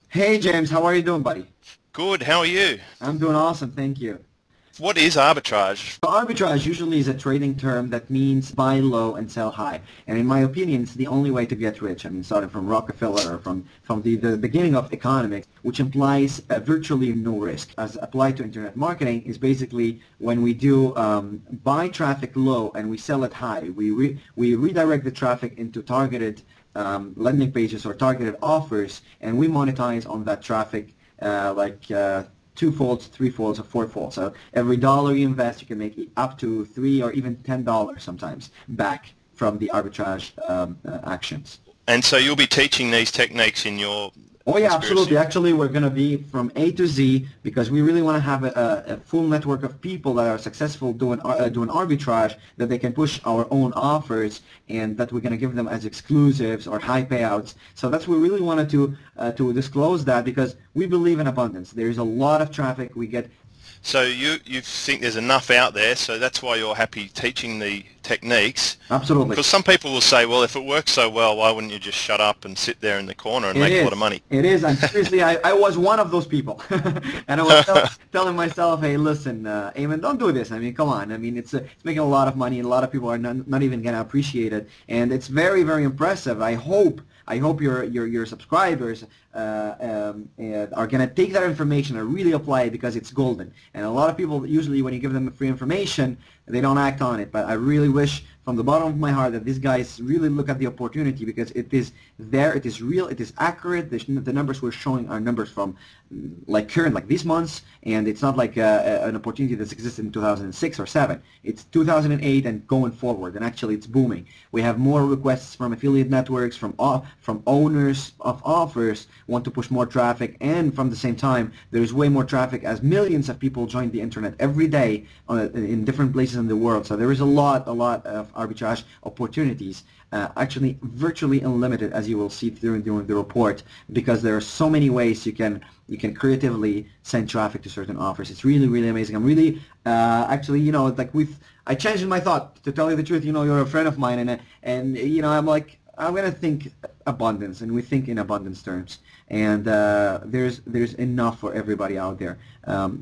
Hey James, how are you doing, buddy? Good, how are you? I'm doing awesome, thank you. What is arbitrage? So arbitrage usually is a trading term that means buy low and sell high. And in my opinion, it's the only way to get rich. I mean, starting from Rockefeller or from the beginning of economics, which implies virtually no risk. As applied to internet marketing is basically when we do buy traffic low and we sell it high. We redirect the traffic into targeted landing pages or targeted offers, and we monetize on that traffic two-folds, three-folds, or four-folds. So every dollar you invest, you can make up to $3 or even $10 sometimes back from the arbitrage actions. And so you'll be teaching these techniques in your Oh yeah, absolutely. conspiracy. Actually, we're going to be from A to Z because we really want to have a full network of people that are successful doing arbitrage, that they can push our own offers, and that we're going to give them as exclusives or high payouts. So that's what we really wanted to disclose that because we believe in abundance. There is a lot of traffic. We get So you think there's enough out there, so that's why you're happy teaching the techniques. absolutely. Because some people will say, well, if it works so well, why wouldn't you just shut up and sit there in the corner and It make a is. lot of money? It is. And seriously, I was one of those people. And I was telling myself, hey, listen, Eamon, don't do this. I mean, come on. I mean, it's making a lot of money, and a lot of people are not even going to appreciate it. And it's very, very impressive. I hope your subscribers are going to take that information and really apply it because it's golden. And a lot of people, usually when you give them free information, they don't act on it. But I really wish from the bottom of my heart that these guys really look at the opportunity because it is there, it is real, it is accurate. The numbers we're showing are numbers from like current, like these months, and it's not like an opportunity that's existed in 2006 or 7. It's 2008 and going forward, and actually it's booming. We have more requests from affiliate networks, from owners of offers want to push more traffic, and from the same time, there's way more traffic as millions of people join the internet every day in different places in the world. So there is a lot of arbitrage opportunities, actually virtually unlimited, as you will see during the report, because there are so many ways you can creatively send traffic to certain offers. It's really, really amazing. I'm really actually, like I changed my thought, to tell you the truth. You're a friend of mine, and I'm like, I'm gonna think abundance, and we think in abundance terms. And there's enough for everybody out there.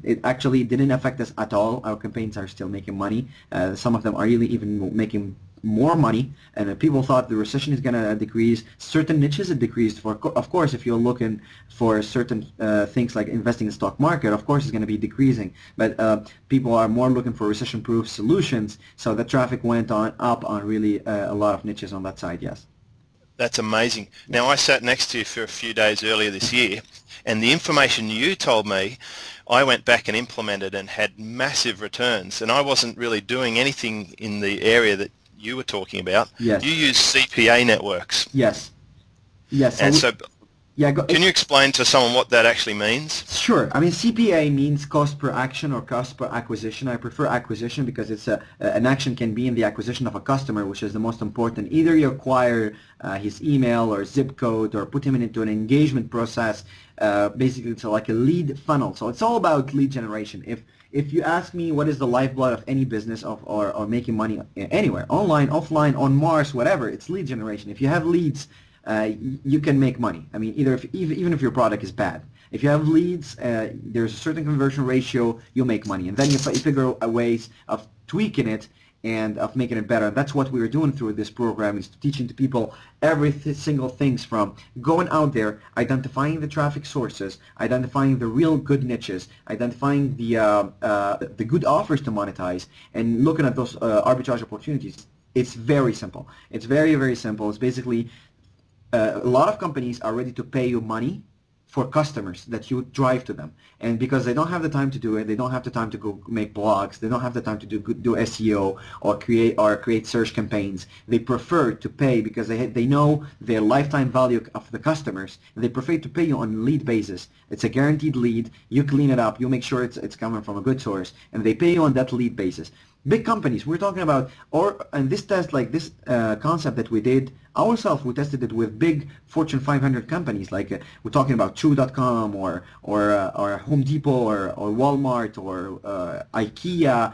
It actually didn't affect us at all. Our campaigns are still making money. Some of them are really even making more money, and people thought the recession is going to decrease. Certain niches it decreased. Of course, if you're looking for certain things like investing in stock market, of course it's going to be decreasing. But people are more looking for recession-proof solutions, so the traffic went up on really a lot of niches on that side. Yes. That's amazing. Now, I sat next to you for a few days earlier this year, and the information you told me, I went back and implemented and had massive returns, and I wasn't really doing anything in the area that you were talking about. Yes. You use CPA networks. Yes. Yes. And so Yeah. can you explain to someone what that actually means? Sure. I mean, CPA means cost per action or cost per acquisition. I prefer acquisition because it's an action can be in the acquisition of a customer, which is the most important. Either you acquire his email or zip code or put him into an engagement process. Basically, it's like a lead funnel. So it's all about lead generation. If you ask me what is the lifeblood of any business or making money anywhere, online, offline, on Mars, whatever, it's lead generation. If you have leads, you can make money. I mean, even if your product is bad. If you have leads, there's a certain conversion ratio, you'll make money. And then you figure out ways of tweaking it and of making it better. And that's what we're doing through this program, is teaching to people every single things from going out there, identifying the traffic sources, identifying the real good niches, identifying the good offers to monetize, and looking at those arbitrage opportunities. It's very simple. It's very, very simple. It's basically a lot of companies are ready to pay you money for customers that you drive to them, and because they don't have the time to do it, they don't have the time to go make blogs, they don't have the time to do SEO or create search campaigns. They prefer to pay because they know their lifetime value of the customers, and they prefer to pay you on lead basis. It's a guaranteed lead. You clean it up, you make sure it's coming from a good source, and they pay you on that lead basis. Big companies we're talking about, and this test, like this concept that we did ourselves, we tested it with big Fortune 500 companies, like we're talking about Chew.com or Home Depot or Walmart or IKEA.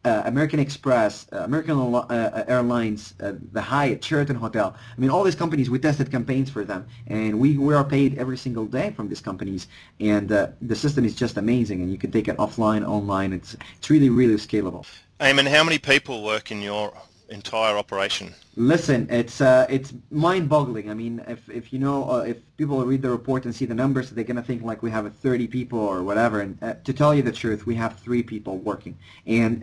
American Express, Airlines, the Hyatt, Sheraton Hotel. I mean, all these companies, we tested campaigns for them, and we are paid every single day from these companies. And the system is just amazing, and you can take it offline, online. It's really, really scalable. Eamon, how many people work in your entire operation? Listen, it's mind-boggling. I mean, if you know, if people read the report and see the numbers, they're gonna think like we have 30 people or whatever. And to tell you the truth, we have 3 people working, and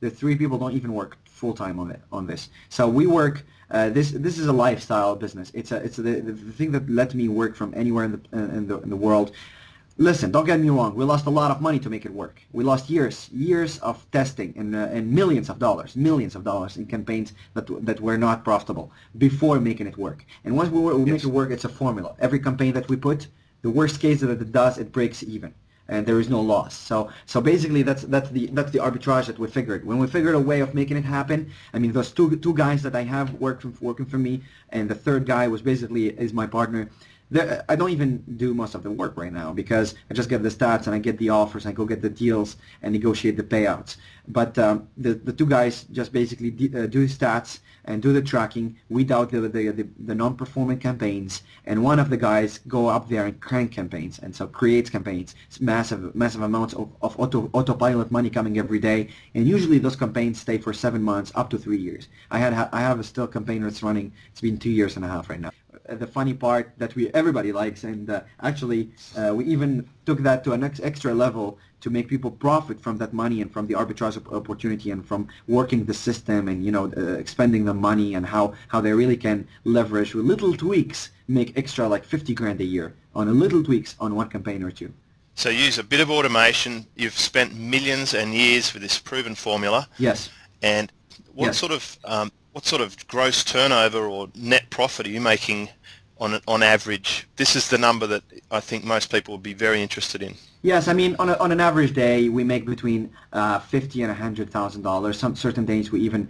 the 3 people don't even work full time on this. So we work. This is a lifestyle business. It's the thing that let me work from anywhere in the world. Listen, don't get me wrong. We lost a lot of money to make it work. We lost years of testing and millions of dollars in campaigns that were not profitable before making it work. And once we make it work, it's a formula. Every campaign that we put, the worst case that it does, it breaks even, and there is no loss. So basically, that's the arbitrage that we figured. When we figured a way of making it happen, I mean, those two guys that I have working for me, and the third guy is my partner. I don't even do most of the work right now because I just get the stats and I get the offers, I go get the deals and negotiate the payouts. But the 2 guys just basically do stats and do the tracking, weed out the non-performing campaigns, and one of the guys go up there and crank campaigns, and so creates campaigns. It's massive amounts of autopilot money coming every day, and usually those campaigns stay for 7 months up to 3 years. I have a still campaign that's running. It's been 2 years and a half right now. The funny part that everybody likes, and actually we even took that to an extra level to make people profit from that money and from the arbitrage opportunity and from working the system and expending the money, and how they really can leverage with little tweaks, make extra like 50 grand a year on a little tweaks on one campaign or two. So use a bit of automation. You've spent millions and years with this proven formula. Yes. And what Yes. sort of gross turnover or net profit are you making on average? This is the number that I think most people would be very interested in. Yes, I mean on an average day we make between $50,000 and $100,000. Some certain days we even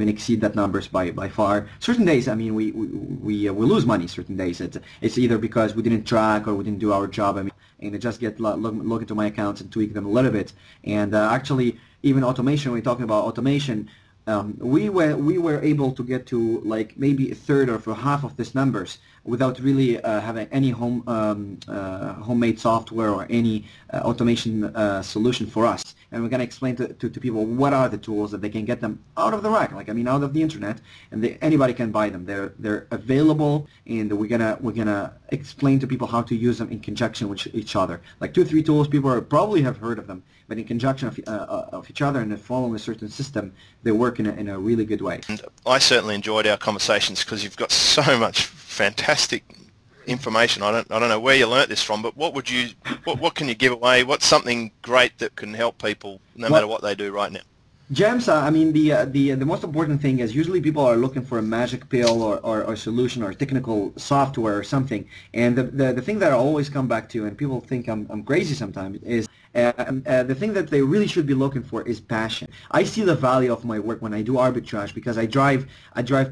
exceed that numbers by far. Certain days, I mean, we lose money. Certain days it's either because we didn't track or we didn't do our job. I mean, and I just look into my accounts and tweak them a little bit. And actually, even automation. When we're talking about automation. We were able to get to like maybe a third or for half of these numbers without really having any homemade software or any automation solution for us. And we're going to explain to people what are the tools that they can get them out of the rack, like I mean out of the internet, and anybody can buy them. They're available, and we're gonna explain to people how to use them in conjunction with each other. Like 2-3 tools, people probably have heard of them, but in conjunction of each other and following a certain system, they work in a really good way. And I certainly enjoyed our conversations because you've got so much fantastic information. I don't know where you learnt this from, but what can you give away? What's something great that can help people no matter what they do right now? James, I mean, the most important thing is usually people are looking for a magic pill or solution or technical software or something. And the thing that I always come back to, and people think I'm crazy sometimes, is the thing that they really should be looking for is passion. I see the value of my work when I do arbitrage because I drive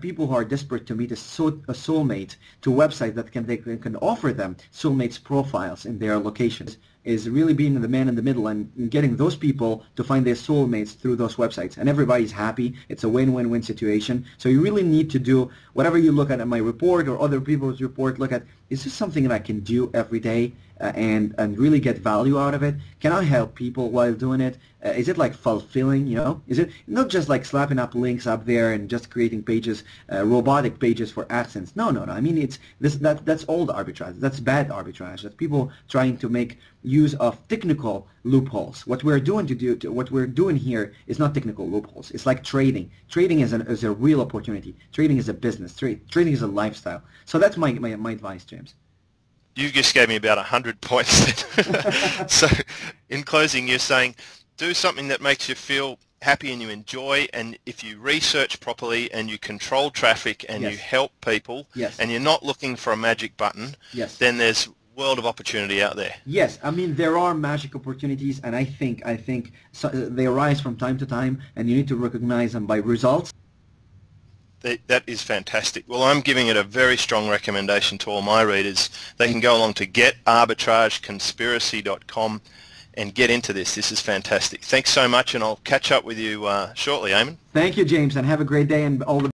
people who are desperate to meet a soulmate to websites that can offer them soulmates profiles in their locations. Is really being the man in the middle and getting those people to find their soulmates through those websites, and everybody's happy. It's a win-win-win situation. So you really need to do whatever you look at in my report or other people's report. Look at, is this something that I can do every day and really get value out of it? Can I help people while doing it? Is it like fulfilling? Is it not just like slapping up links up there and just creating pages, robotic pages for AdSense? No. I mean, that's old arbitrage. That's bad arbitrage. That's people trying to make use of technical loopholes. What we're doing here is not technical loopholes. It's like trading. Trading is a real opportunity. Trading is a business. Trading is a lifestyle. So that's my advice, James. You just gave me about 100 points. So in closing, you're saying do something that makes you feel happy and you enjoy, and if you research properly and you control traffic and you help people, and you're not looking for a magic button, then there's world of opportunity out there. Yes, I mean there are magic opportunities, and I think so, they arise from time to time, and you need to recognize them by results. That is fantastic. Well, I'm giving it a very strong recommendation to all my readers. They can go along to getarbitrageconspiracy.com and get into this. This is fantastic. Thanks so much, and I'll catch up with you shortly, Eamon. Thank you, James, and have a great day and all the